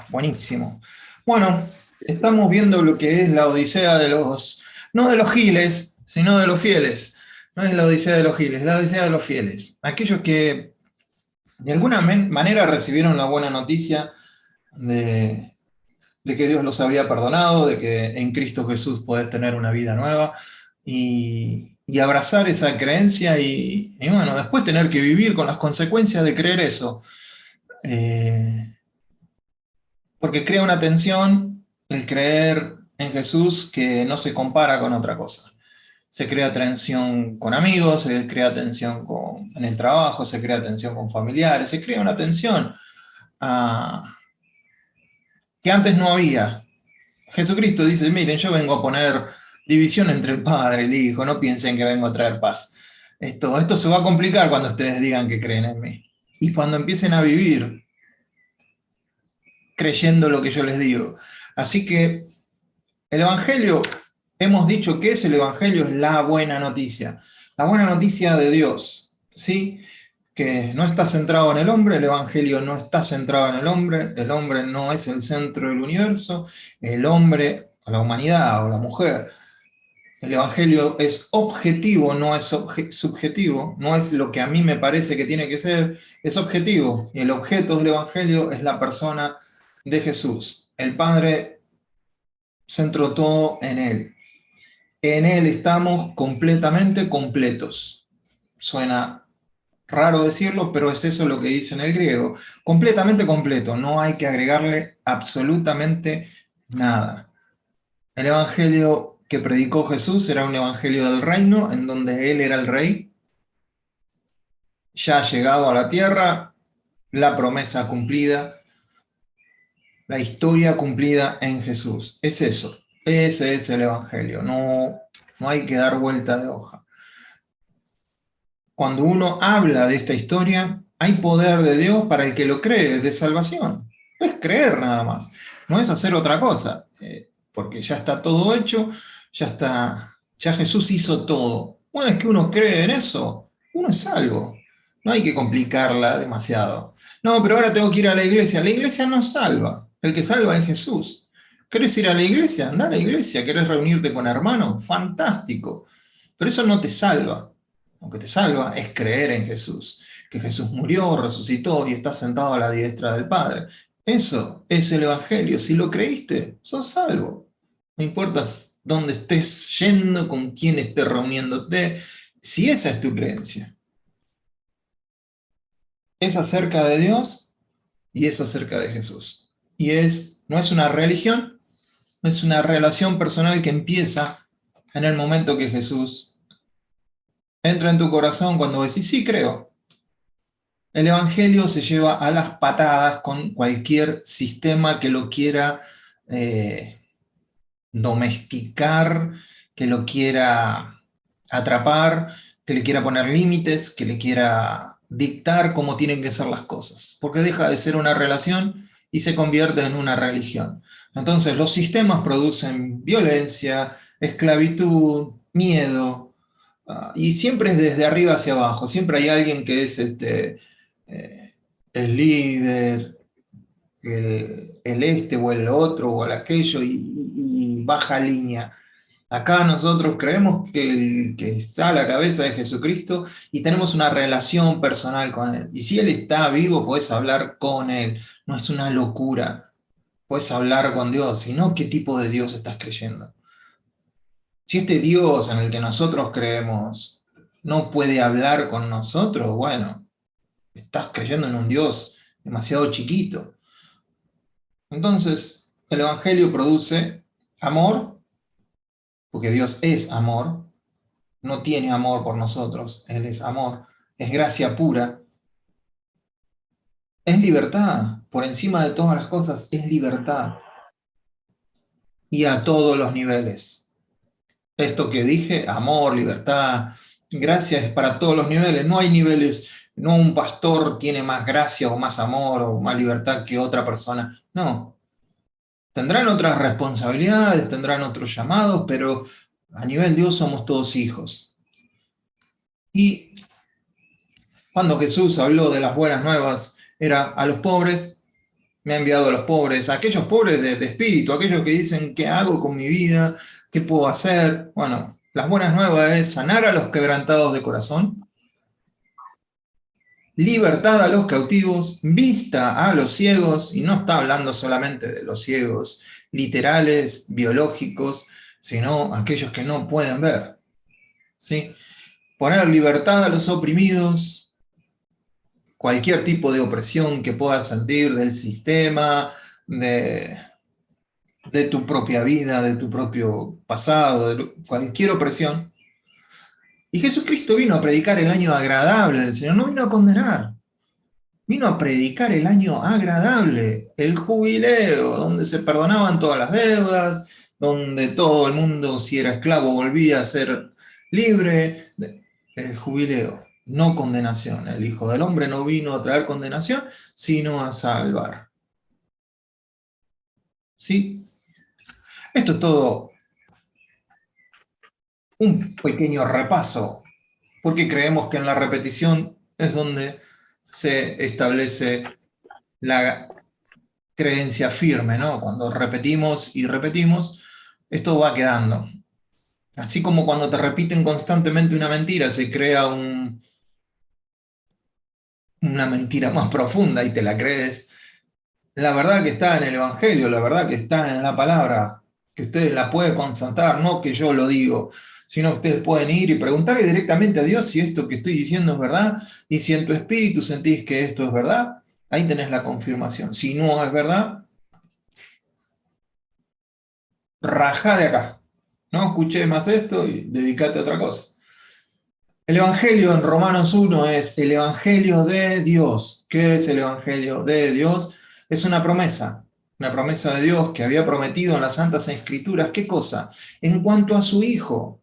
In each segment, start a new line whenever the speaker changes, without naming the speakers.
Buenísimo. Bueno, estamos viendo lo que es la odisea de los, no de los giles, sino de los fieles. No es la odisea de los giles, es la odisea de los fieles. Aquellos que de alguna manera recibieron la buena noticia de que Dios los había perdonado, de que en Cristo Jesús podés tener una vida nueva y abrazar esa creencia y bueno, después tener que vivir con las consecuencias de creer eso. Porque crea una tensión el creer en Jesús que no se compara con otra cosa. Se crea tensión con amigos, se crea tensión en el trabajo, se crea tensión con familiares, se crea una tensión que antes no había. Jesucristo dice, miren, yo vengo a poner división entre el Padre y el Hijo, no piensen que vengo a traer paz. Esto se va a complicar cuando ustedes digan que creen en mí. Y cuando empiecen a vivir creyendo lo que yo les digo. Así que el Evangelio, hemos dicho que es el Evangelio, es la buena noticia de Dios, ¿sí? Que no está centrado en el hombre, el Evangelio no está centrado en el hombre no es el centro del universo, el hombre, la humanidad o la mujer. El Evangelio es objetivo, no es subjetivo, no es lo que a mí me parece que tiene que ser, es objetivo. Y el objeto del Evangelio es la persona de Jesús. El Padre centró todo en Él. En Él estamos completamente completos. Suena raro decirlo, pero es eso lo que dice en el griego. Completamente completo, no hay que agregarle absolutamente nada. El evangelio que predicó Jesús era un evangelio del reino, en donde Él era el rey, ya llegado a la tierra, la promesa cumplida, la historia cumplida en Jesús. Es eso, ese es el evangelio, no hay que dar vuelta de hoja. Cuando uno habla de esta historia, hay poder de Dios para el que lo cree, de salvación. No es creer nada más, no es hacer otra cosa, porque ya está todo hecho, ya Jesús hizo todo. Una vez que uno cree en eso, uno es salvo. No hay que complicarla demasiado. No, pero ahora tengo que ir a la iglesia. La iglesia no salva, el que salva es Jesús. ¿Querés ir a la iglesia? Anda a la iglesia. ¿Querés reunirte con hermanos? Fantástico. Pero eso no te salva. Lo que te salva es creer en Jesús, que Jesús murió, resucitó y está sentado a la diestra del Padre. Eso es el Evangelio. Si lo creíste, sos salvo. No importa dónde estés yendo, con quién estés reuniéndote, si esa es tu creencia. Es acerca de Dios y es acerca de Jesús. Y no es una religión, no es una relación personal que empieza en el momento que Jesús entra en tu corazón cuando decís, sí, creo. El Evangelio se lleva a las patadas con cualquier sistema que lo quiera domesticar, que lo quiera atrapar, que le quiera poner límites, que le quiera dictar cómo tienen que ser las cosas, porque deja de ser una relación y se convierte en una religión. Entonces los sistemas producen violencia, esclavitud, miedo, y siempre es desde arriba hacia abajo, siempre hay alguien que es eh, el líder, el este o el otro o el aquello y baja línea. Acá nosotros creemos que el que está a la cabeza de Jesucristo y tenemos una relación personal con Él. Y si Él está vivo, puedes hablar con Él. No es una locura. Puedes hablar con Dios, sino qué tipo de Dios estás creyendo. Si este Dios en el que nosotros creemos no puede hablar con nosotros, bueno, estás creyendo en un Dios demasiado chiquito. Entonces, el Evangelio produce amor, porque Dios es amor, no tiene amor por nosotros, Él es amor, es gracia pura, es libertad, por encima de todas las cosas, es libertad, y a todos los niveles. Esto que dije, amor, libertad, gracia es para todos los niveles, no hay niveles, no un pastor tiene más gracia o más amor o más libertad que otra persona, no. Tendrán otras responsabilidades, tendrán otros llamados, pero a nivel Dios somos todos hijos. Y cuando Jesús habló de las buenas nuevas, era a los pobres, Me ha enviado a los pobres, a aquellos pobres de espíritu, aquellos que dicen, ¿qué hago con mi vida? ¿Qué puedo hacer? Bueno, las buenas nuevas es sanar a los quebrantados de corazón, libertad a los cautivos, vista a los ciegos, y no está hablando solamente de los ciegos literales, biológicos, sino aquellos que no pueden ver, ¿sí? Poner libertad a los oprimidos, cualquier tipo de opresión que puedas sentir del sistema, de, de tu propia vida, de tu propio pasado, de cualquier opresión. Y Jesucristo vino a predicar el año agradable del Señor, no vino a condenar. Vino a predicar el año agradable, el jubileo, donde se perdonaban todas las deudas, donde todo el mundo, si era esclavo, volvía a ser libre. El jubileo, no condenación. El Hijo del Hombre no vino a traer condenación, sino a salvar. ¿Sí? Esto es todo un pequeño repaso, porque creemos que en la repetición es donde se establece la creencia firme, ¿no? Cuando repetimos y repetimos, esto va quedando. Así como cuando te repiten constantemente una mentira, se crea una mentira más profunda y te la crees. La verdad que está en el Evangelio, la verdad que está en la palabra, que ustedes la pueden constatar, no que yo lo digo, sino que ustedes pueden ir y preguntarle directamente a Dios si esto que estoy diciendo es verdad, y si en tu espíritu sentís que esto es verdad, ahí tenés la confirmación. Si no es verdad, rajá de acá. No escuché más esto y dedícate a otra cosa. El Evangelio en Romanos 1 es el Evangelio de Dios. ¿Qué es el Evangelio de Dios? Es una promesa de Dios que había prometido en las Santas Escrituras. ¿Qué cosa? En cuanto a su Hijo.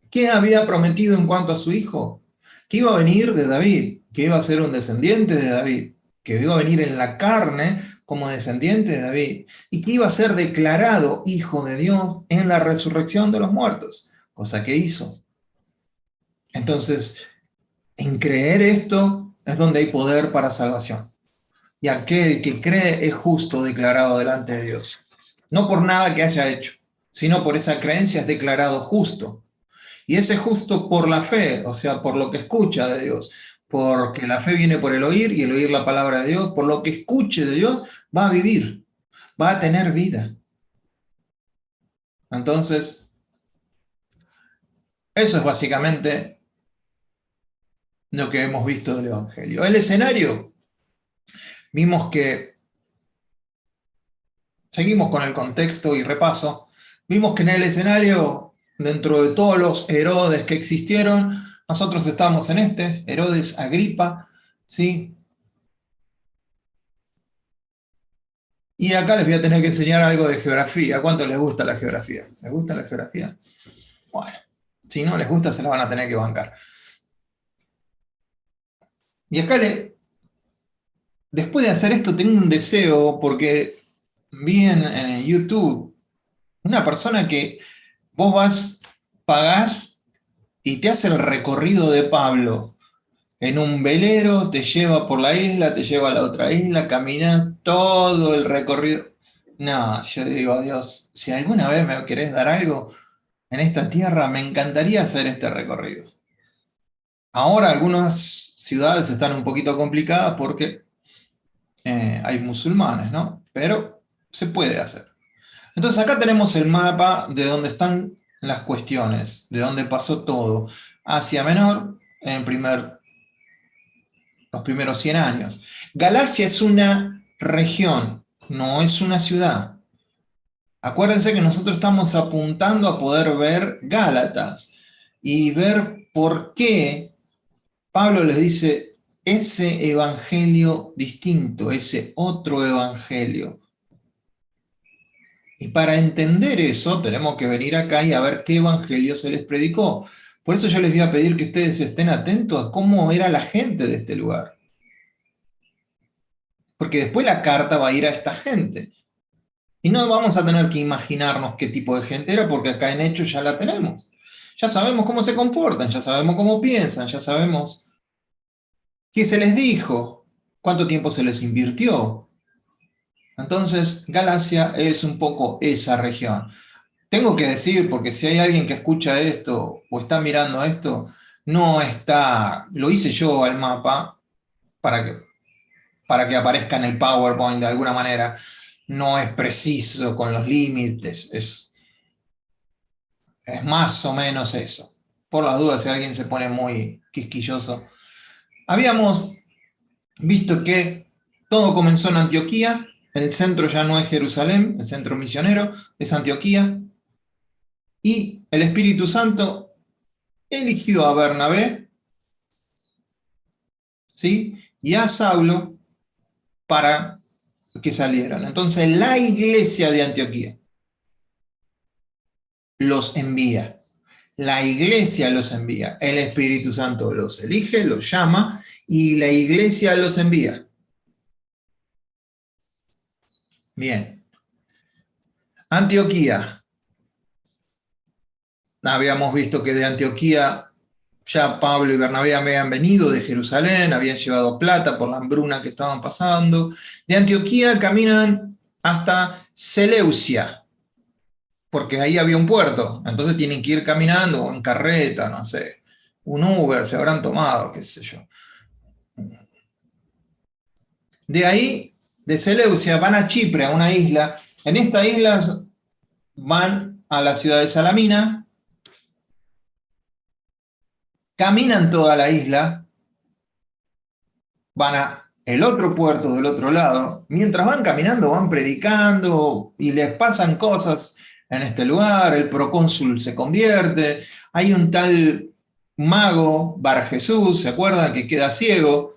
¿Qué había prometido en cuanto a su Hijo? Que iba a venir de David, que iba a ser un descendiente de David, que iba a venir en la carne como descendiente de David, y que iba a ser declarado Hijo de Dios en la resurrección de los muertos, cosa que hizo. Entonces, en creer esto es donde hay poder para salvación. Y aquel que cree es justo declarado delante de Dios. No por nada que haya hecho, sino por esa creencia es declarado justo. Y ese justo por la fe, o sea, por lo que escucha de Dios. Porque la fe viene por el oír y el oír la palabra de Dios. Por lo que escuche de Dios, va a vivir, va a tener vida. Entonces, eso es básicamente lo que hemos visto del Evangelio. El escenario, vimos que, seguimos con el contexto y repaso, vimos que en el escenario, dentro de todos los Herodes que existieron, nosotros estamos en este, Herodes Agripa, ¿sí? Y acá les voy a tener que enseñar algo de geografía. ¿Cuánto les gusta la geografía? ¿Les gusta la geografía? Bueno, si no les gusta se la van a tener que bancar. Y acá, después de hacer esto, tengo un deseo, porque vi en YouTube una persona que vos vas, pagás y te hace el recorrido de Pablo. En un velero, te lleva por la isla, te lleva a la otra isla, camina todo el recorrido. No, yo digo, Dios, si alguna vez me querés dar algo en esta tierra, me encantaría hacer este recorrido. Ahora algunas ciudades están un poquito complicadas porque hay musulmanes, ¿no? Pero se puede hacer. Entonces acá tenemos el mapa de dónde están las cuestiones, de dónde pasó todo. Asia Menor, los primeros 100 años. Galacia es una región, no es una ciudad. Acuérdense que nosotros estamos apuntando a poder ver Gálatas y ver por qué Pablo les dice ese evangelio distinto, ese otro evangelio. Y para entender eso tenemos que venir acá y a ver qué evangelio se les predicó. Por eso yo les voy a pedir que ustedes estén atentos a cómo era la gente de este lugar. Porque después la carta va a ir a esta gente. Y no vamos a tener que imaginarnos qué tipo de gente era, porque acá en Hechos ya la tenemos. Ya sabemos cómo se comportan, ya sabemos cómo piensan, ya sabemos qué se les dijo, cuánto tiempo se les invirtió. Entonces, Galacia es un poco esa región. Tengo que decir, porque si hay alguien que escucha esto o está mirando esto, no está, lo hice yo al mapa para que aparezca en el PowerPoint de alguna manera. No es preciso con los límites, es más o menos eso. Por las dudas, si alguien se pone muy quisquilloso. Habíamos visto que todo comenzó en Antioquía, el centro ya no es Jerusalén, el centro misionero es Antioquía, y el Espíritu Santo eligió a Bernabé, ¿sí? Y a Saulo para que salieran. Entonces la iglesia de Antioquía los envía. La iglesia los envía. El Espíritu Santo los elige, los llama y la iglesia los envía. Bien. Antioquía. Habíamos visto que de Antioquía ya Pablo y Bernabé habían venido de Jerusalén, habían llevado plata por la hambruna que estaban pasando. De Antioquía caminan hasta Seleucia, porque ahí había un puerto, entonces tienen que ir caminando o en carreta, no sé, un Uber se habrán tomado, qué sé yo. De ahí, de Seleucia, van a Chipre, a una isla. En esta isla van a la ciudad de Salamina, caminan toda la isla, van a el otro puerto del otro lado. Mientras van caminando, van predicando y les pasan cosas en este lugar. El procónsul se convierte. Hay un tal mago, Bar Jesús, ¿se acuerdan? Que queda ciego.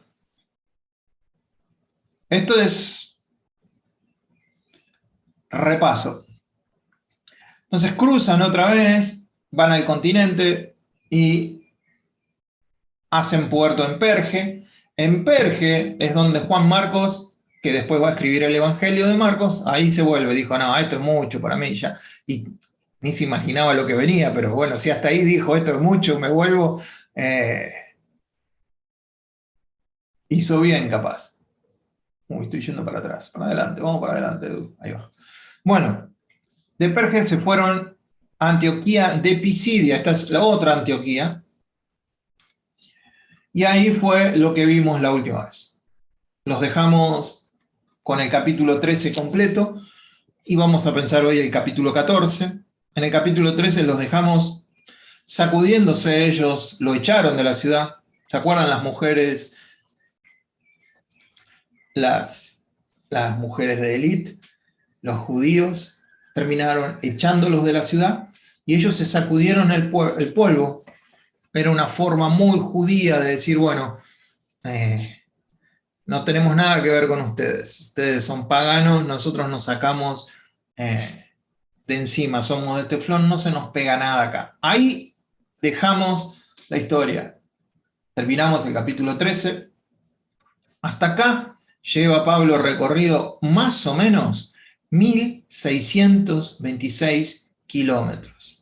Esto es repaso. Entonces cruzan otra vez, van al continente y hacen puerto en Perge. En Perge es donde Juan Marcos, que después va a escribir el Evangelio de Marcos, ahí se vuelve, dijo, no, esto es mucho para mí ya. Y ni se imaginaba lo que venía, pero bueno, si hasta ahí dijo, esto es mucho, me vuelvo, hizo bien capaz. Uy, estoy yendo para atrás, para adelante, vamos para adelante, Edu. Ahí va. Bueno, de Perge se fueron a Antioquía de Pisidia, esta es la otra Antioquía, y ahí fue lo que vimos la última vez. Los dejamos con el capítulo 13 completo y vamos a pensar hoy el capítulo 14. En el capítulo 13 los dejamos sacudiéndose ellos, lo echaron de la ciudad. ¿Se acuerdan las mujeres, las mujeres de élite, los judíos, terminaron echándolos de la ciudad y ellos se sacudieron el polvo? Era una forma muy judía de decir, bueno, no tenemos nada que ver con ustedes. Ustedes son paganos, nosotros nos sacamos de encima, somos de teflón, no se nos pega nada acá. Ahí dejamos la historia. Terminamos el capítulo 13. Hasta acá lleva Pablo recorrido más o menos 1626 kilómetros.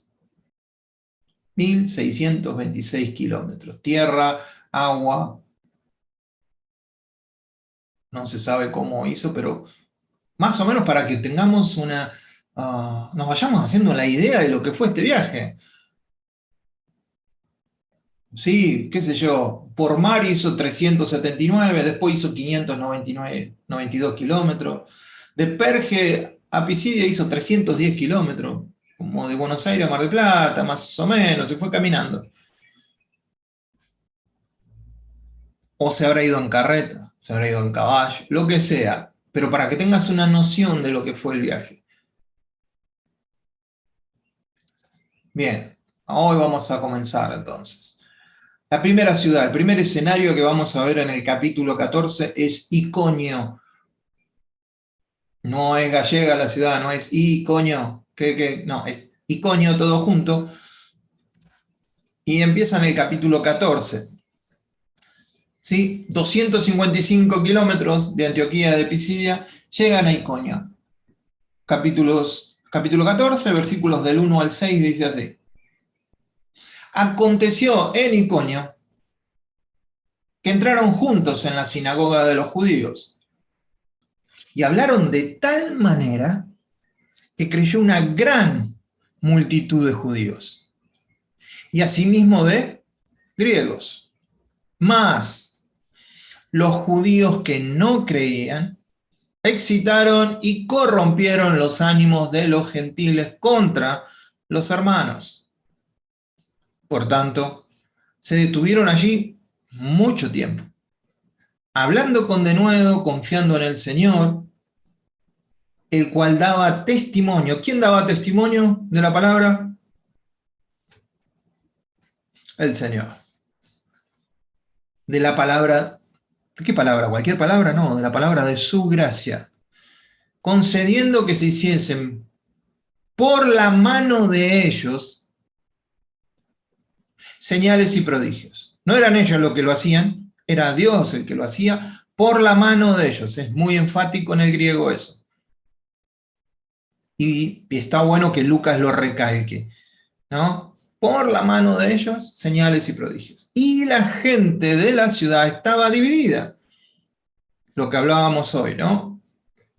1626 kilómetros. Tierra, agua, no se sabe cómo hizo, pero más o menos para que tengamos nos vayamos haciendo la idea de lo que fue este viaje. Sí, qué sé yo, por mar hizo 379, después hizo 599, 92 kilómetros. De Perge a Pisidia hizo 310 kilómetros, como de Buenos Aires a Mar del Plata, más o menos, se fue caminando. O se habrá ido en carreta, se habrá ido en caballo, lo que sea, pero para que tengas una noción de lo que fue el viaje. Bien, hoy vamos a comenzar entonces. La primera ciudad, el primer escenario que vamos a ver en el capítulo 14 es Iconio. No es gallega la ciudad, no es Iconio, no, es Iconio todo junto. Y empieza en el capítulo 14. ¿Sí? 255 kilómetros de Antioquía de Pisidia llegan a Iconio. Capítulo 14, versículos del 1 al 6, dice así. Aconteció en Iconio que entraron juntos en la sinagoga de los judíos Y hablaron de tal manera que creyó una gran multitud de judíos, y asimismo de griegos. Mas los judíos que no creían excitaron y corrompieron los ánimos de los gentiles contra los hermanos. Por tanto, se detuvieron allí mucho tiempo, hablando con denuedo, confiando en el Señor, el cual daba testimonio. ¿Quién daba testimonio de la palabra? El Señor. De la palabra, ¿de qué palabra? ¿Cualquier palabra? No, de la palabra de su gracia, concediendo que se hiciesen por la mano de ellos señales y prodigios. No eran ellos los que lo hacían, era Dios el que lo hacía por la mano de ellos. Es muy enfático en el griego eso. Y está bueno que Lucas lo recalque, ¿no? Por la mano de ellos, señales y prodigios. Y la gente de la ciudad estaba dividida. Lo que hablábamos hoy, ¿no?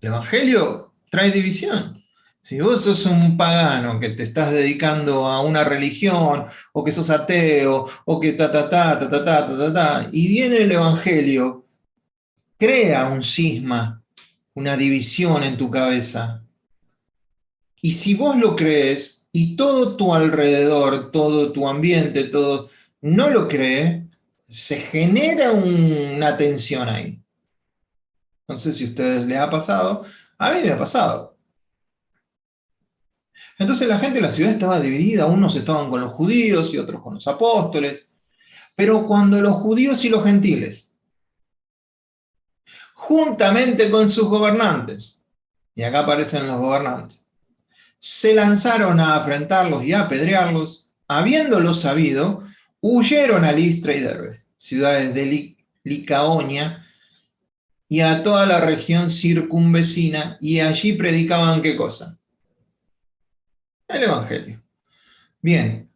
El Evangelio trae división. Si vos sos un pagano que te estás dedicando a una religión, o que sos ateo, o que y viene el Evangelio, crea un cisma, una división en tu cabeza. Y si vos lo crees, y todo tu alrededor, todo tu ambiente, todo no lo cree, se genera una tensión ahí. No sé si a ustedes les ha pasado, a mí me ha pasado. Entonces la gente de la ciudad estaba dividida, unos estaban con los judíos y otros con los apóstoles. Pero cuando los judíos y los gentiles, juntamente con sus gobernantes, y acá aparecen los gobernantes, se lanzaron a afrentarlos y a apedrearlos, habiéndolo sabido, huyeron a Listra y Derbe, ciudades de Licaonia, y a toda la región circunvecina, y allí predicaban ¿qué cosa? El Evangelio. Bien,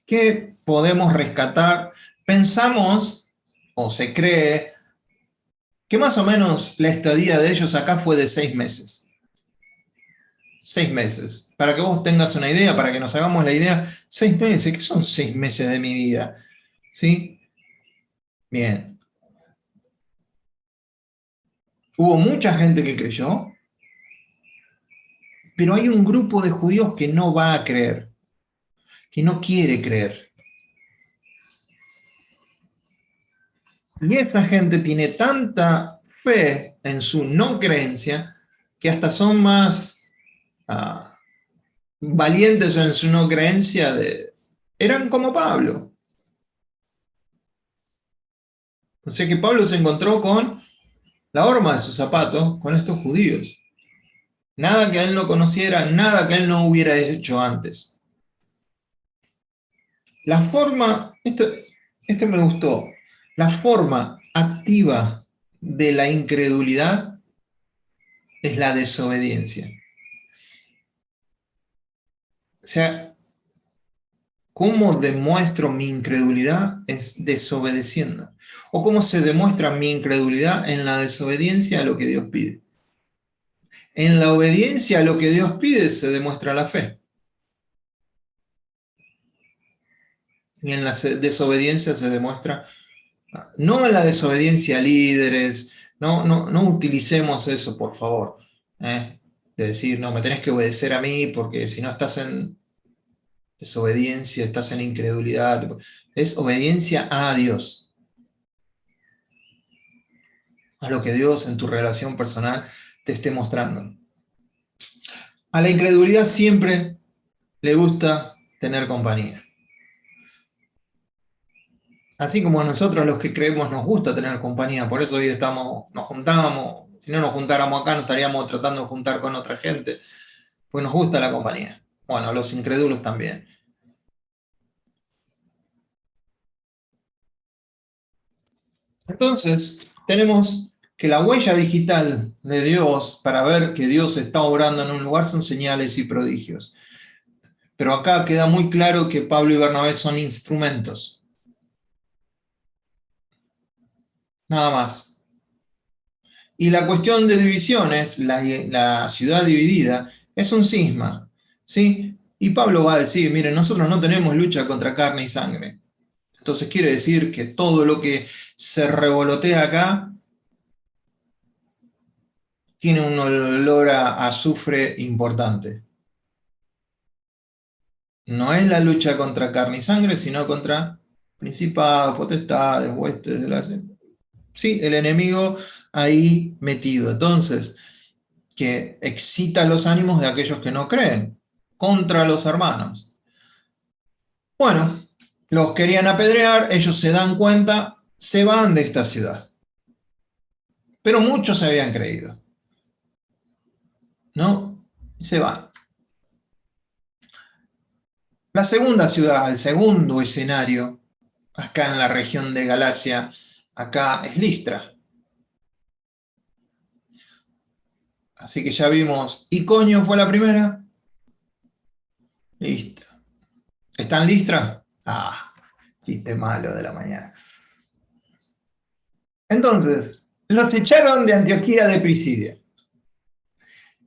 ¿qué podemos rescatar? Pensamos, o se cree, que más o menos la estadía de ellos acá fue de 6 meses. 6 meses. Para que vos tengas una idea, para que nos hagamos la idea, 6 meses, ¿qué son 6 meses de mi vida? ¿Sí? Bien. Hubo mucha gente que creyó, pero hay un grupo de judíos que no va a creer, que no quiere creer. Y esa gente tiene tanta fe en su no creencia que hasta son más valientes en su no creencia. Eran como Pablo. O sea que Pablo se encontró con la horma de su zapato con estos judíos. Nada que él no conociera, nada que él no hubiera hecho antes. La forma, este me gustó, la forma activa de la incredulidad es la desobediencia. O sea, ¿cómo demuestro mi incredulidad? Es desobedeciendo. ¿O cómo se demuestra mi incredulidad? En la desobediencia a lo que Dios pide. En la obediencia a lo que Dios pide se demuestra la fe. Y en la desobediencia se demuestra, no en la desobediencia a líderes, no utilicemos eso, por favor. De decir, no, me tenés que obedecer a mí porque si no estás en desobediencia, estás en incredulidad. Es obediencia a Dios, a lo que Dios en tu relación personal te esté mostrando. A la incredulidad siempre le gusta tener compañía. Así como a nosotros los que creemos nos gusta tener compañía, por eso hoy nos juntamos, si no nos juntáramos acá, nos estaríamos tratando de juntar con otra gente, pues nos gusta la compañía. Bueno, a los incrédulos también. Entonces, tenemos que la huella digital de Dios para ver que Dios está obrando en un lugar son señales y prodigios. Pero acá queda muy claro que Pablo y Bernabé son instrumentos. Nada más. Y la cuestión de divisiones, la ciudad dividida, es un cisma, ¿sí? Y Pablo va a decir, miren, nosotros no tenemos lucha contra carne y sangre. Entonces quiere decir que todo lo que se revolotea acá tiene un olor a azufre importante. No es la lucha contra carne y sangre, sino contra principados, potestades, huestes de la... Sí, el enemigo ahí metido. Entonces, que excita los ánimos de aquellos que no creen, contra los hermanos. Bueno, los querían apedrear, ellos se dan cuenta, se van de esta ciudad. Pero muchos se habían creído, ¿no? Se van. La segunda ciudad, el segundo escenario, acá en la región de Galacia, acá es Listra. Así que ya vimos, Iconio fue la primera. Listo. ¿Está en Listra? Ah, chiste malo de la mañana. Entonces, los echaron de Antioquía de Pisidia.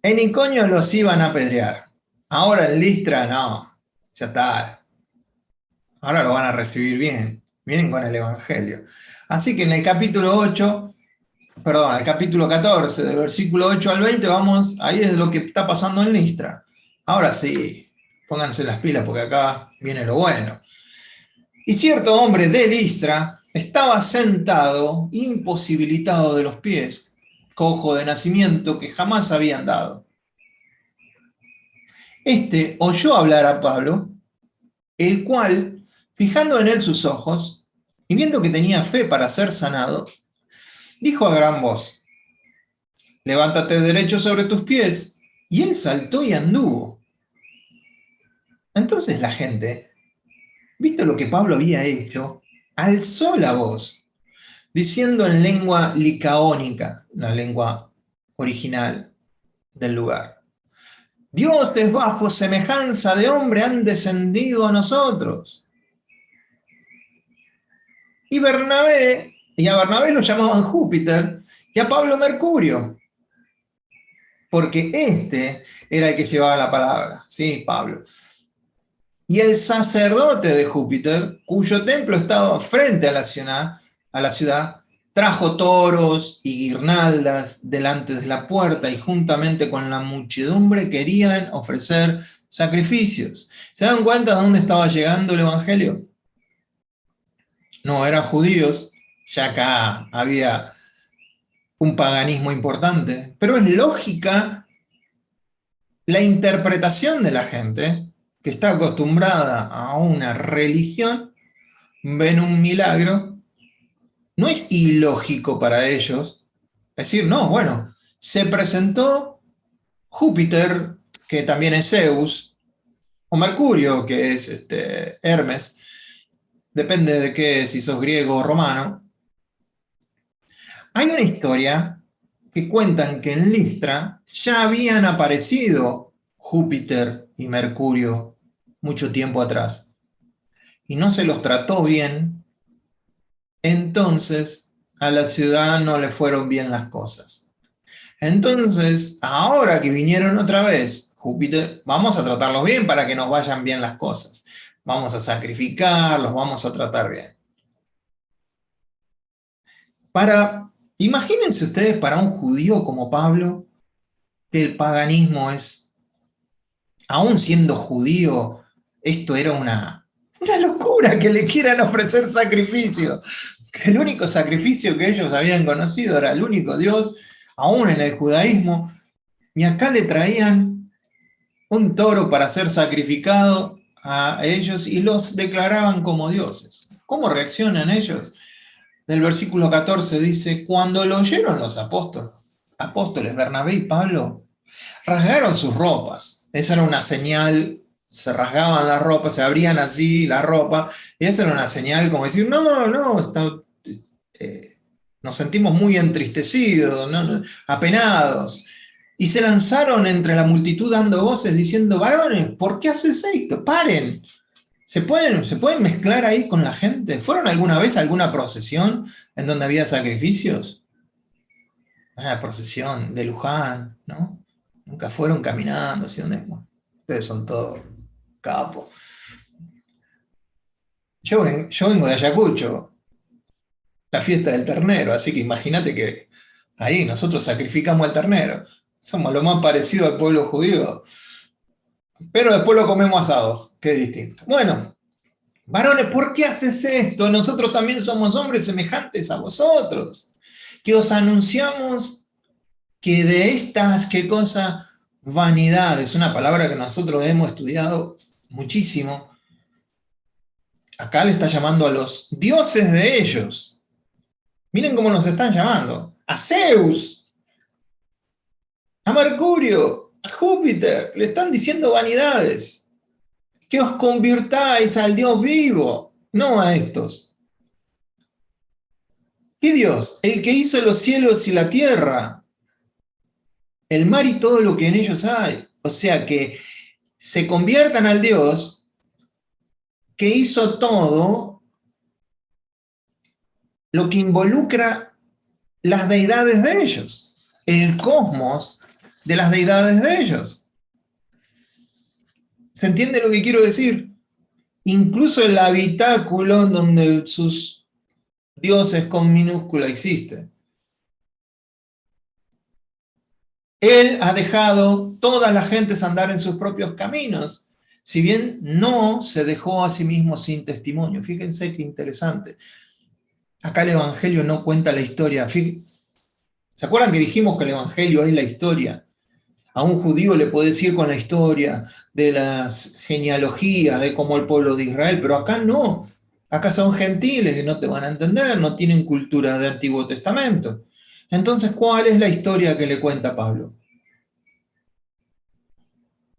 En Iconio los iban a apedrear. Ahora en Listra, no, ya está. Ahora lo van a recibir bien. Vienen con el Evangelio. Así que en el capítulo 8, perdón, el capítulo 14, del versículo 8 al 20, vamos, ahí es lo que está pasando en Listra. Ahora sí, pónganse las pilas porque acá viene lo bueno. Y cierto hombre de Listra estaba sentado, imposibilitado de los pies, cojo de nacimiento que jamás había andado. Este oyó hablar a Pablo, el cual, fijando en él sus ojos, y viendo que tenía fe para ser sanado, dijo a gran voz, levántate derecho sobre tus pies. Y él saltó y anduvo. Entonces la gente, visto lo que Pablo había hecho, alzó la voz, diciendo en lengua licaónica, la lengua original del lugar, dioses bajo semejanza de hombre han descendido a nosotros. Y a Bernabé lo llamaban Júpiter, y a Pablo Mercurio, porque este era el que llevaba la palabra, ¿sí? Pablo. Y el sacerdote de Júpiter, cuyo templo estaba frente a la ciudad, trajo toros y guirnaldas delante de la puerta y juntamente con la muchedumbre querían ofrecer sacrificios. ¿Se dan cuenta de dónde estaba llegando el Evangelio? No eran judíos, ya acá había un paganismo importante, pero es lógica la interpretación de la gente que está acostumbrada a una religión, ven un milagro, no es ilógico para ellos decir, no, bueno, se presentó Júpiter, que también es Zeus, o Mercurio, que es Hermes, depende de qué, si sos griego o romano. Hay una historia que cuentan que en Listra ya habían aparecido Júpiter y Mercurio mucho tiempo atrás y no se los trató bien, entonces a la ciudad no le fueron bien las cosas. Entonces, ahora que vinieron otra vez, Júpiter, vamos a tratarlos bien para que nos vayan bien las cosas. Vamos a sacrificarlos, vamos a tratar bien. Imagínense ustedes para un judío como Pablo, que el paganismo es, aún siendo judío, esto era una locura que le quieran ofrecer sacrificio. Que el único sacrificio que ellos habían conocido era el único Dios, aún en el judaísmo, y acá le traían un toro para ser sacrificado a ellos y los declaraban como dioses. ¿Cómo reaccionan ellos? Del versículo 14 dice, cuando lo oyeron los apóstoles Bernabé y Pablo, rasgaron sus ropas. Esa era una señal, se rasgaban las ropas, se abrían así la ropa, y esa era una señal como decir, nos sentimos muy entristecidos, apenados. Y se lanzaron entre la multitud dando voces diciendo, varones, ¿por qué haces esto? Paren. ¿Se pueden mezclar ahí con la gente? ¿Fueron alguna vez a alguna procesión en donde había sacrificios? la procesión de Luján, ¿no? Nunca fueron caminando, así donde, bueno, ustedes son todos capos. Yo vengo de Ayacucho, la fiesta del ternero, así que imagínate que ahí nosotros sacrificamos al ternero. Somos lo más parecido al pueblo judío, pero después lo comemos asado, que es distinto. Bueno, varones, ¿por qué haces esto? Nosotros también somos hombres semejantes a vosotros, que os anunciamos que de estas, ¿qué cosa? Vanidad, es una palabra que nosotros hemos estudiado muchísimo. Acá le está llamando a los dioses de ellos. Miren cómo nos están llamando. A Zeus, a Mercurio, a Júpiter. Le están diciendo vanidades. Que os convirtáis al Dios vivo, no a estos. ¿Qué Dios? El que hizo los cielos y la tierra, el mar y todo lo que en ellos hay. O sea, que se conviertan al Dios que hizo todo lo que involucra las deidades de ellos, el cosmos de las deidades de ellos. ¿Se entiende lo que quiero decir? Incluso el habitáculo donde sus dioses con minúscula existen. Él ha dejado todas las gentes andar en sus propios caminos, si bien no se dejó a sí mismo sin testimonio. Fíjense qué interesante. Acá el Evangelio no cuenta la historia. ¿Se acuerdan que dijimos que el Evangelio es la historia? A un judío le podés ir con la historia de las genealogías, de cómo el pueblo de Israel, pero acá no. Acá son gentiles que no te van a entender, no tienen cultura de Antiguo Testamento. Entonces, ¿cuál es la historia que le cuenta Pablo?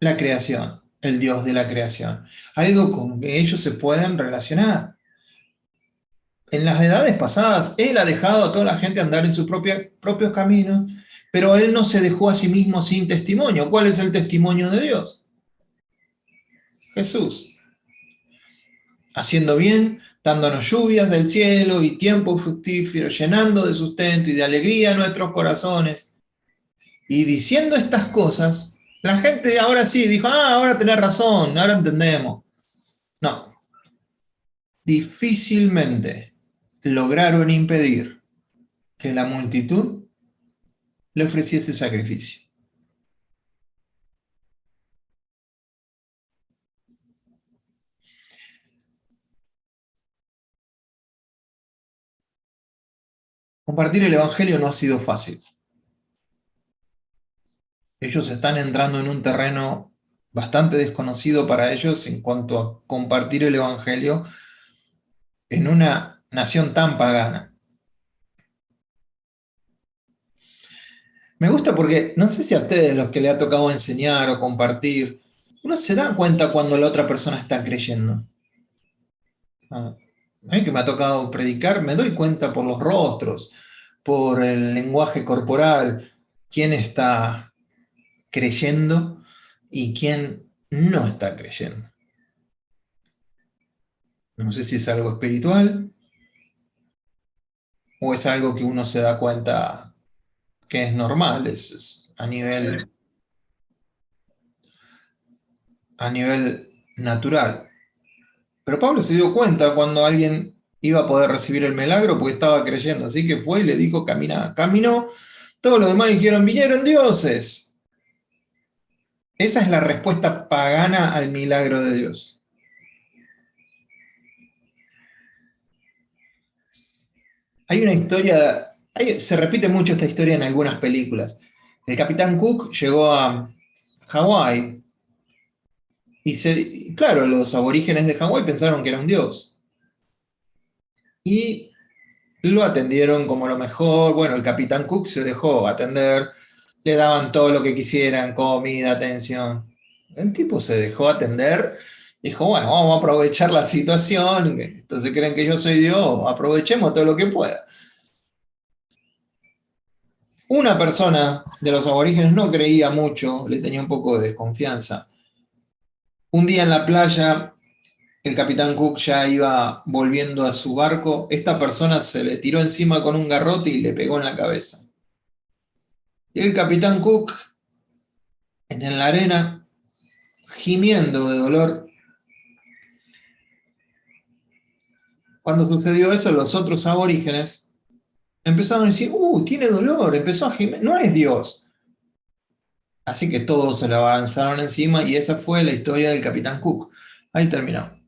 La creación, el Dios de la creación. Algo con que ellos se pueden relacionar. En las edades pasadas, Él ha dejado a toda la gente andar en sus propios caminos, pero Él no se dejó a sí mismo sin testimonio. ¿Cuál es el testimonio de Dios? Jesús. Haciendo bien, dándonos lluvias del cielo y tiempo fructífero, llenando de sustento y de alegría nuestros corazones. Y diciendo estas cosas, la gente ahora sí dijo, ahora tenés razón, ahora entendemos. No, difícilmente lograron impedir que la multitud le ofreciese sacrificio. Compartir el Evangelio no ha sido fácil. Ellos están entrando en un terreno bastante desconocido para ellos en cuanto a compartir el Evangelio en una nación tan pagana. Me gusta porque no sé si a ustedes los que le ha tocado enseñar o compartir, uno se da cuenta cuando la otra persona está creyendo. A mí que me ha tocado predicar, me doy cuenta por los rostros, por el lenguaje corporal, quién está creyendo y quién no está creyendo. No sé si es algo espiritual o es algo que uno se da cuenta que es normal, es a nivel natural. Pero Pablo se dio cuenta cuando alguien iba a poder recibir el milagro porque estaba creyendo, así que fue y le dijo, camina. Caminó, todos los demás dijeron, vinieron dioses. Esa es la respuesta pagana al milagro de Dios. Hay una historia, se repite mucho esta historia en algunas películas. El capitán Cook llegó a Hawái y claro, los aborígenes de Hawái pensaron que era un dios. Y lo atendieron como lo mejor. Bueno, el capitán Cook se dejó atender, le daban todo lo que quisieran, comida, atención. El tipo se dejó atender, dijo, bueno, vamos a aprovechar la situación, entonces creen que yo soy Dios, aprovechemos todo lo que pueda. Una persona de los aborígenes no creía mucho, le tenía un poco de desconfianza. Un día en la playa, el capitán Cook ya iba volviendo a su barco, esta persona se le tiró encima con un garrote y le pegó en la cabeza. Y el capitán Cook, en la arena, gimiendo de dolor. Cuando sucedió eso, los otros aborígenes empezaron a decir, tiene dolor, empezó a gemir, no es Dios. Así que todos se le avanzaron encima y esa fue la historia del capitán Cook. Ahí terminó.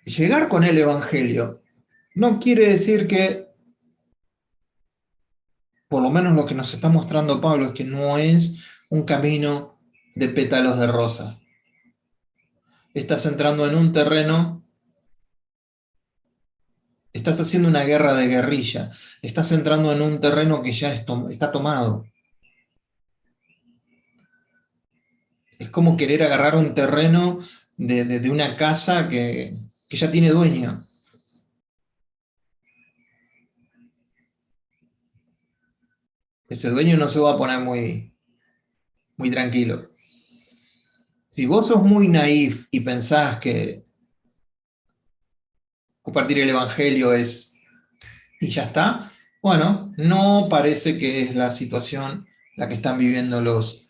Llegar con el Evangelio no quiere decir que, por lo menos lo que nos está mostrando Pablo, es que no es un camino de pétalos de rosa. Estás entrando en un terreno, estás haciendo una guerra de guerrilla, estás entrando en un terreno que ya está tomado. Es como querer agarrar un terreno de una casa que ya tiene dueño. Ese dueño no se va a poner muy tranquilo. Si vos sos muy naif y pensás que compartir el Evangelio es y ya está, bueno, no parece que es la situación la que están viviendo los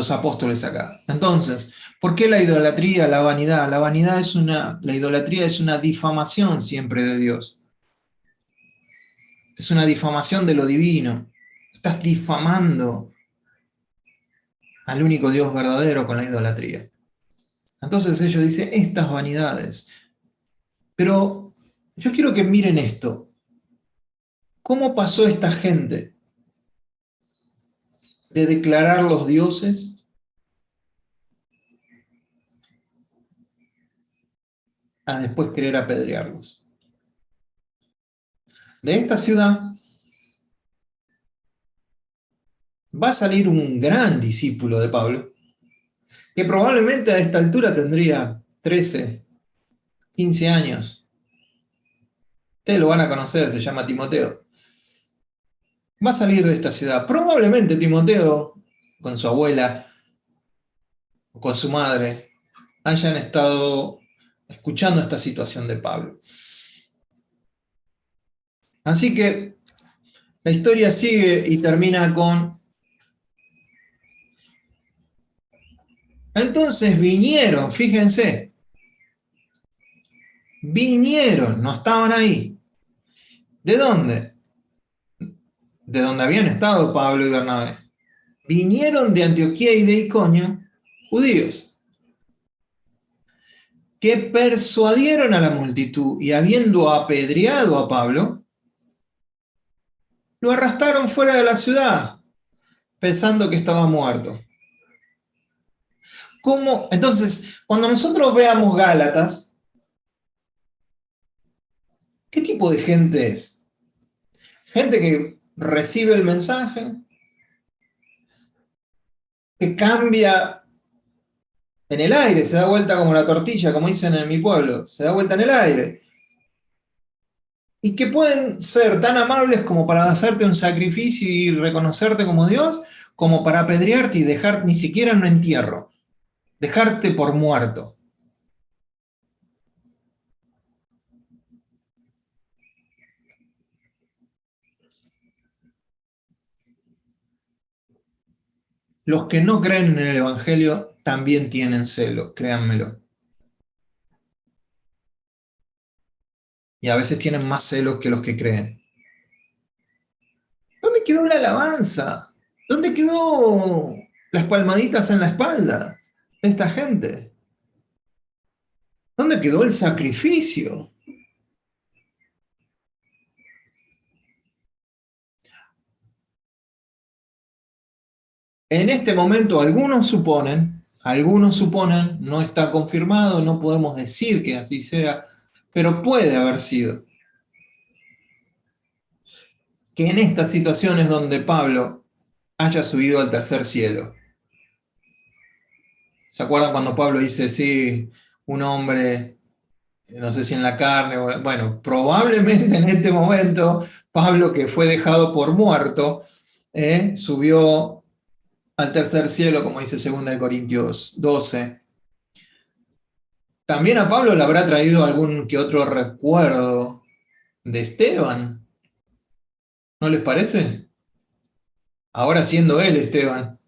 apóstoles acá. Entonces, ¿por qué la idolatría, la vanidad? La idolatría es una difamación siempre de Dios. Es una difamación de lo divino. Estás difamando al único Dios verdadero con la idolatría. Entonces ellos dicen, estas vanidades. Pero yo quiero que miren esto. ¿Cómo pasó esta gente de declarar los dioses a después querer apedrearlos? De esta ciudad va a salir un gran discípulo de Pablo, que probablemente a esta altura tendría 13, 15 años. Ustedes lo van a conocer, se llama Timoteo. Va a salir de esta ciudad. Probablemente Timoteo, con su abuela o con su madre, hayan estado escuchando esta situación de Pablo. Así que la historia sigue y termina con: entonces vinieron, fíjense, vinieron, no estaban ahí. ¿De dónde? De donde habían estado Pablo y Bernabé. Vinieron de Antioquía y de Iconio judíos, que persuadieron a la multitud y habiendo apedreado a Pablo, lo arrastraron fuera de la ciudad, pensando que estaba muerto. ¿Cómo? Entonces, cuando nosotros veamos Gálatas, ¿qué tipo de gente es? Gente que recibe el mensaje, que cambia en el aire, se da vuelta como la tortilla, como dicen en mi pueblo, se da vuelta en el aire. Y que pueden ser tan amables como para hacerte un sacrificio y reconocerte como Dios, como para apedrearte y dejar ni siquiera un entierro, dejarte por muerto. Los que no creen en el Evangelio también tienen celo, créanmelo. Y a veces tienen más celos que los que creen. ¿Dónde quedó la alabanza? ¿Dónde quedó las palmaditas en la espalda de esta gente? ¿Dónde quedó el sacrificio? En este momento algunos suponen, no está confirmado, no podemos decir que así sea, pero puede haber sido que en estas situaciones donde Pablo haya subido al tercer cielo. ¿Se acuerdan cuando Pablo dice, sí, un hombre, no sé si en la carne, bueno, probablemente en este momento Pablo, que fue dejado por muerto, subió al tercer cielo, como dice 2 Corintios 12. También a Pablo le habrá traído algún que otro recuerdo de Esteban, ¿No les parece? Ahora siendo él, Esteban.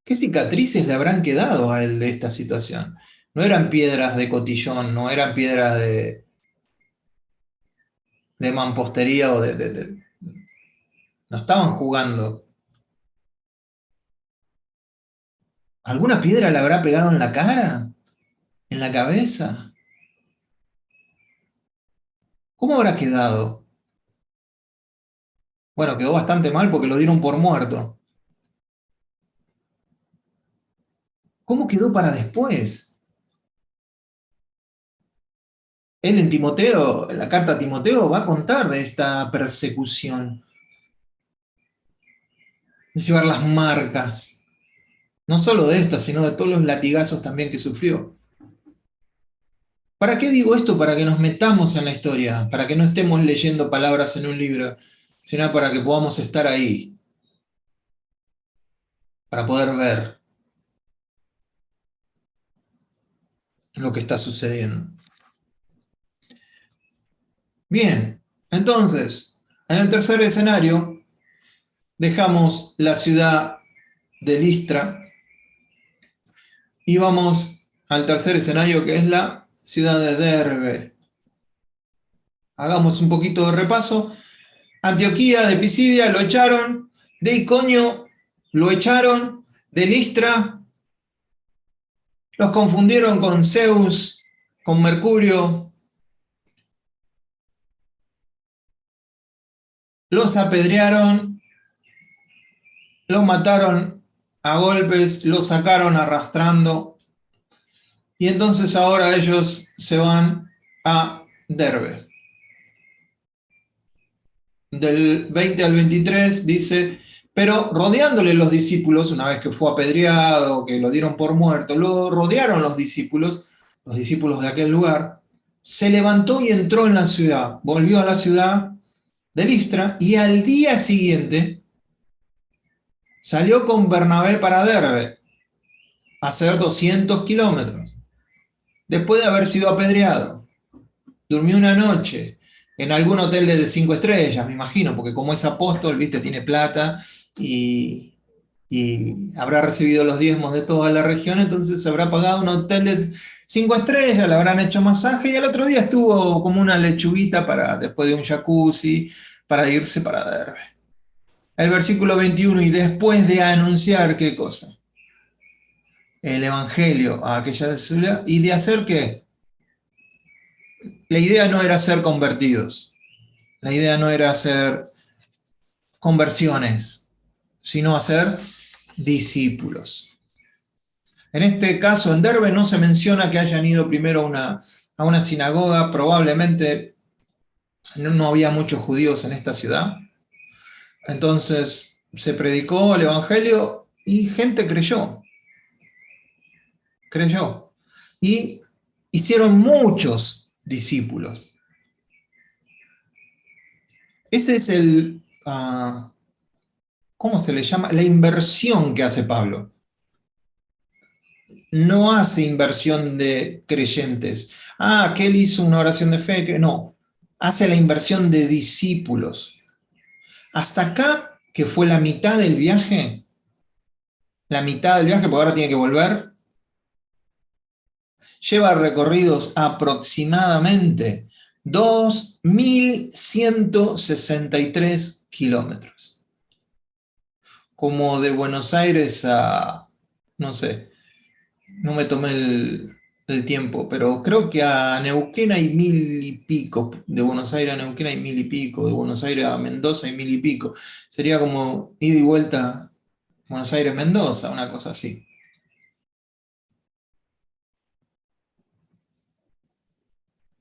¿Qué cicatrices le habrán quedado a él de esta situación? No eran piedras de cotillón, no eran piedras de mampostería o no estaban jugando. ¿Alguna piedra le habrá pegado en la cara? ¿En la cabeza? ¿Cómo habrá quedado? Bueno, quedó bastante mal porque lo dieron por muerto. ¿Cómo quedó para después? Él en Timoteo, en la carta a Timoteo, va a contar de esta persecución, de llevar las marcas, no solo de estas, sino de todos los latigazos también que sufrió. ¿Para qué digo esto? Para que nos metamos en la historia, para que no estemos leyendo palabras en un libro, sino para que podamos estar ahí, para poder ver lo que está sucediendo. Bien, entonces, en el tercer escenario, dejamos la ciudad de Listra y vamos al tercer escenario, que es la ciudad de Derbe. Hagamos un poquito de repaso. Antioquía de Pisidia lo echaron, de Iconio lo echaron, de Listra los confundieron con Zeus, con Mercurio, los apedrearon, los mataron a golpes, los sacaron arrastrando, y entonces ahora ellos se van a Derbe. Del 20 al 23 dice, pero rodeándole los discípulos, una vez que fue apedreado, que lo dieron por muerto, lo rodearon los discípulos de aquel lugar, se levantó y entró en la ciudad, volvió a la ciudad de Listra, y al día siguiente salió con Bernabé para Derbe, a hacer 200 kilómetros, después de haber sido apedreado. Durmió una noche en algún hotel de 5 estrellas, me imagino, porque como es apóstol, viste, tiene plata y, y habrá recibido los diezmos de toda la región, entonces se habrá pagado un hotel de 5 estrellas, le habrán hecho masaje y al otro día estuvo como una lechuguita para, después de un jacuzzi, para irse para Derbe. El versículo 21, y después de anunciar, ¿qué cosa? El evangelio a aquella ciudad, y de hacer qué. La idea no era ser convertidos, la idea no era hacer conversiones, sino hacer discípulos. En este caso, en Derbe no se menciona que hayan ido primero a una sinagoga, probablemente no había muchos judíos en esta ciudad. Entonces se predicó el evangelio y gente creyó. Y hicieron muchos discípulos. Ese es ¿cómo se le llama? La inversión que hace Pablo. No hace inversión de creyentes. Que él hizo una oración de fe. No, hace la inversión de discípulos. Hasta acá, que fue la mitad del viaje, porque ahora tiene que volver, lleva recorridos aproximadamente 2.163 kilómetros. Como de Buenos Aires a, no sé, no me tomé el tiempo, pero creo que a Neuquén hay 1.000 y pico, de Buenos Aires a Neuquén hay 1.000 y pico, de Buenos Aires a Mendoza hay 1.000 y pico. Sería como ida y vuelta Buenos Aires-Mendoza, una cosa así.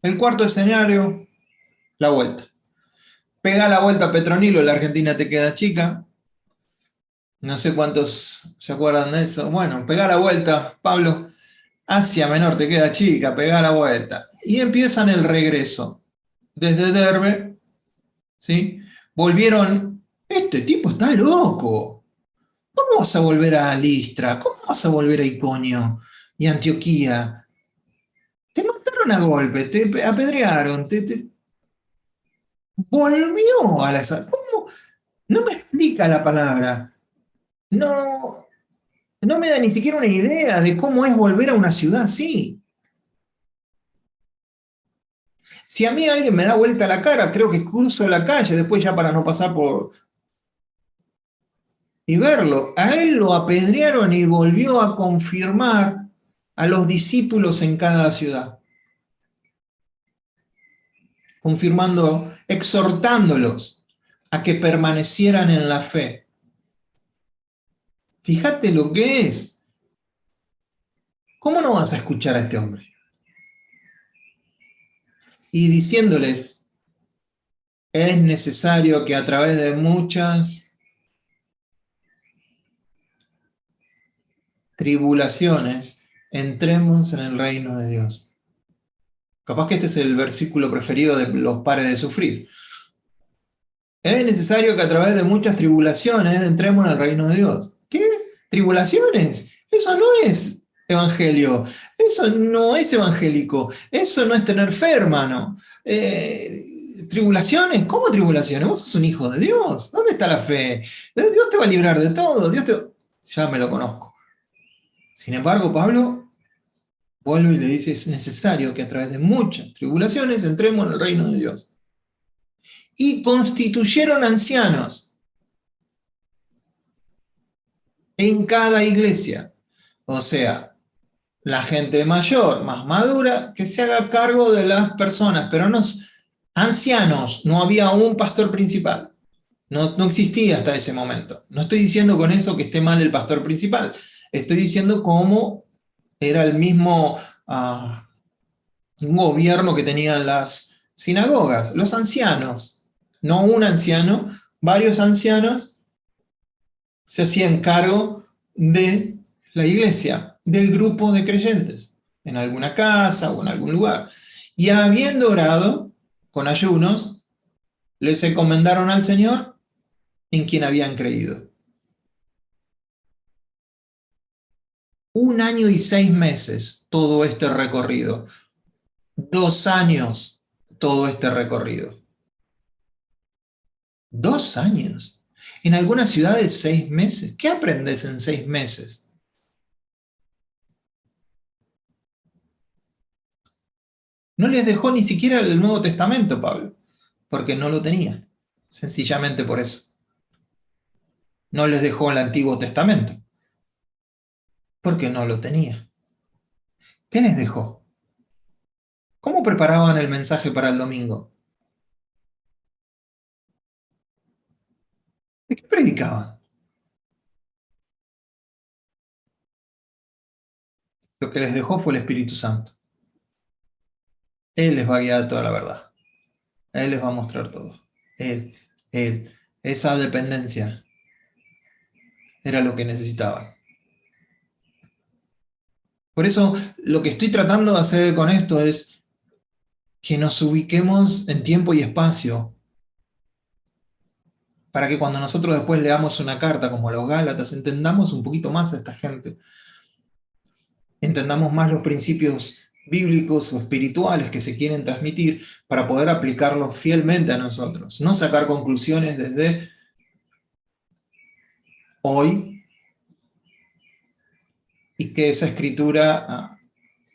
El cuarto escenario, la vuelta. Pega la vuelta a Petronilo, la Argentina te queda chica. No sé cuántos se acuerdan de eso. Bueno, pega la vuelta, Pablo. Asia Menor te queda chica, pega la vuelta. Y empiezan el regreso. Desde Derbe, ¿sí? Volvieron. Este tipo está loco. ¿Cómo vas a volver a Listra? ¿Cómo vas a volver a Iconio y Antioquía? agarraron a golpe, te apedrearon, volvió a la ciudad. ¿Cómo? No me explica la palabra. No, no me da ni siquiera una idea de cómo es volver a una ciudad así. Si a mí alguien me da vuelta la cara, creo que cruzo la calle después ya para no pasar por... y verlo. A él lo apedrearon y volvió a confirmar a los discípulos en cada ciudad, confirmando, exhortándolos a que permanecieran en la fe. Fíjate lo que es. ¿Cómo no vas a escuchar a este hombre? Y diciéndoles, es necesario que a través de muchas tribulaciones entremos en el reino de Dios. Capaz que este es el versículo preferido de los pares de sufrir. Es necesario que a través de muchas tribulaciones entremos en el reino de Dios. ¿Qué? ¿Tribulaciones? Eso no es evangelio. Eso no es evangélico. Eso no es tener fe, hermano. ¿Tribulaciones? ¿Cómo tribulaciones? Vos sos un hijo de Dios. ¿Dónde está la fe? Dios te va a librar de todo. Ya me lo conozco. Sin embargo, Pablo vuelve y le dice, es necesario que a través de muchas tribulaciones entremos en el reino de Dios. Y constituyeron ancianos en cada iglesia. O sea, la gente mayor, más madura, que se haga cargo de las personas, pero no ancianos, no había un pastor principal. No existía hasta ese momento. No estoy diciendo con eso que esté mal el pastor principal. Estoy diciendo cómo era el mismo un gobierno que tenían las sinagogas. Los ancianos, no un anciano, varios ancianos se hacían cargo de la iglesia, del grupo de creyentes, en alguna casa o en algún lugar. Y habiendo orado con ayunos, les encomendaron al Señor en quien habían creído. 1 año y 6 meses todo este recorrido. 2 años todo este recorrido. 2 años. En algunas ciudades 6 meses. ¿Qué aprendes en 6 meses? No les dejó ni siquiera el Nuevo Testamento, Pablo, porque no lo tenía. Sencillamente por eso. No les dejó el Antiguo Testamento, porque no lo tenía. ¿Qué les dejó? ¿Cómo preparaban el mensaje para el domingo? ¿De qué predicaban? Lo que les dejó fue el Espíritu Santo. Él les va a guiar toda la verdad. Él les va a mostrar todo. Él. Esa dependencia era lo que necesitaban. Por eso lo que estoy tratando de hacer con esto es que nos ubiquemos en tiempo y espacio para que cuando nosotros después leamos una carta como a los Gálatas, entendamos un poquito más a esta gente, entendamos más los principios bíblicos o espirituales que se quieren transmitir para poder aplicarlos fielmente a nosotros, no sacar conclusiones desde hoy y que esa escritura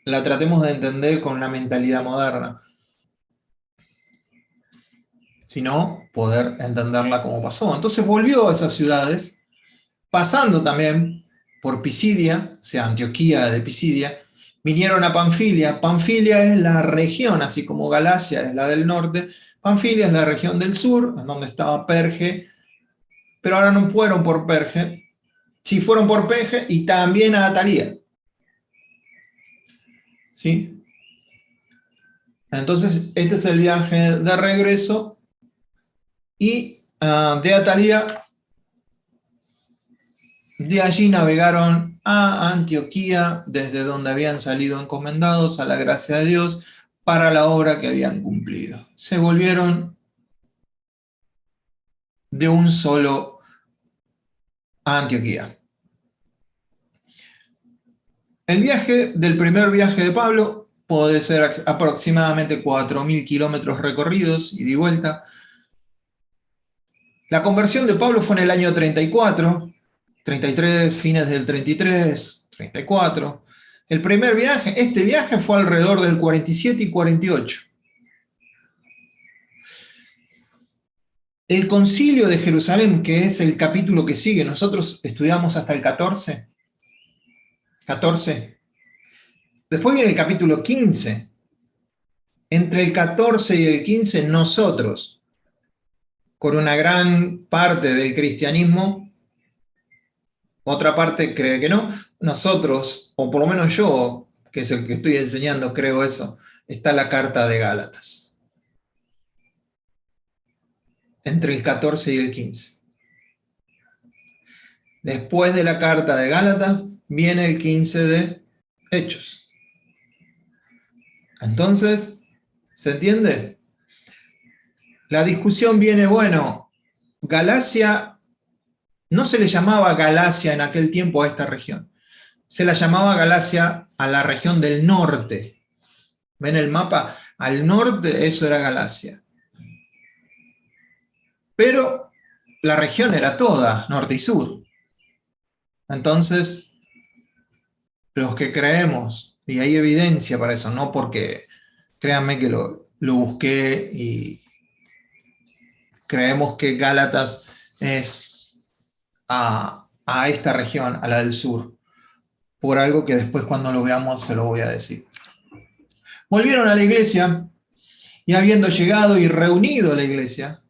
la tratemos de entender con una mentalidad moderna, sino poder entenderla como pasó. Entonces volvió a esas ciudades, pasando también por Pisidia, o sea, Antioquía de Pisidia, vinieron a Panfilia. Panfilia es la región, así como Galacia es la del norte, Panfilia es la región del sur, en donde estaba Perge, pero ahora no fueron por Perge, sí fueron por Perge y también a Atalía. ¿Sí? Entonces, este es el viaje de regreso y de Atalía, de allí navegaron a Antioquía, desde donde habían salido encomendados a la gracia de Dios para la obra que habían cumplido. Se volvieron de un solo a Antioquía. El primer viaje de Pablo, puede ser aproximadamente 4.000 kilómetros recorridos, ida y vuelta. La conversión de Pablo fue en el año 34, 33, fines del 33, 34. El primer viaje, este viaje fue alrededor del 47 y 48. El concilio de Jerusalén, que es el capítulo que sigue, nosotros estudiamos hasta el 14. 14. Después viene el capítulo 15. Entre el 14 y el 15, nosotros, con una gran parte del cristianismo, otra parte cree que no, nosotros, o por lo menos yo, que es el que estoy enseñando, creo eso, está la carta de Gálatas, entre el 14 y el 15. Después de la carta de Gálatas viene el 15 de Hechos. Entonces, ¿se entiende? La discusión viene, bueno, Galacia, no se le llamaba Galacia en aquel tiempo a esta región, se la llamaba Galacia a la región del norte. ¿Ven el mapa? Al norte eso era Galacia. Pero la región era toda, norte y sur. Entonces, los que creemos, y hay evidencia para eso, no porque, créanme que lo busqué y creemos que Gálatas es a esta región, a la del sur, por algo que después cuando lo veamos se lo voy a decir. Volvieron a la iglesia y habiendo llegado y reunido a la iglesia,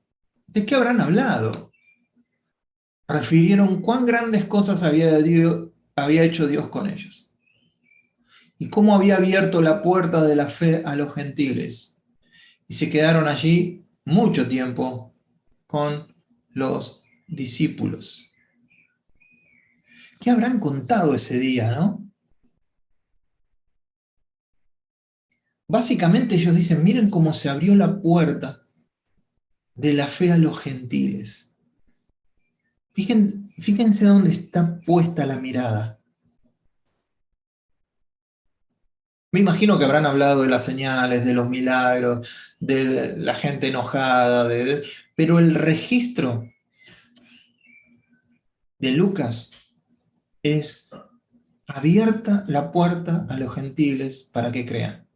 ¿de qué habrán hablado? Refirieron cuán grandes cosas había hecho Dios con ellos y cómo había abierto la puerta de la fe a los gentiles. Y se quedaron allí mucho tiempo con los discípulos. ¿Qué habrán contado ese día, no? Básicamente ellos dicen, miren cómo se abrió la puerta de la fe a los gentiles. Fíjense dónde está puesta la mirada. Me imagino que habrán hablado de las señales, de los milagros, de la gente enojada, pero el registro de Lucas es abierta la puerta a los gentiles para que crean.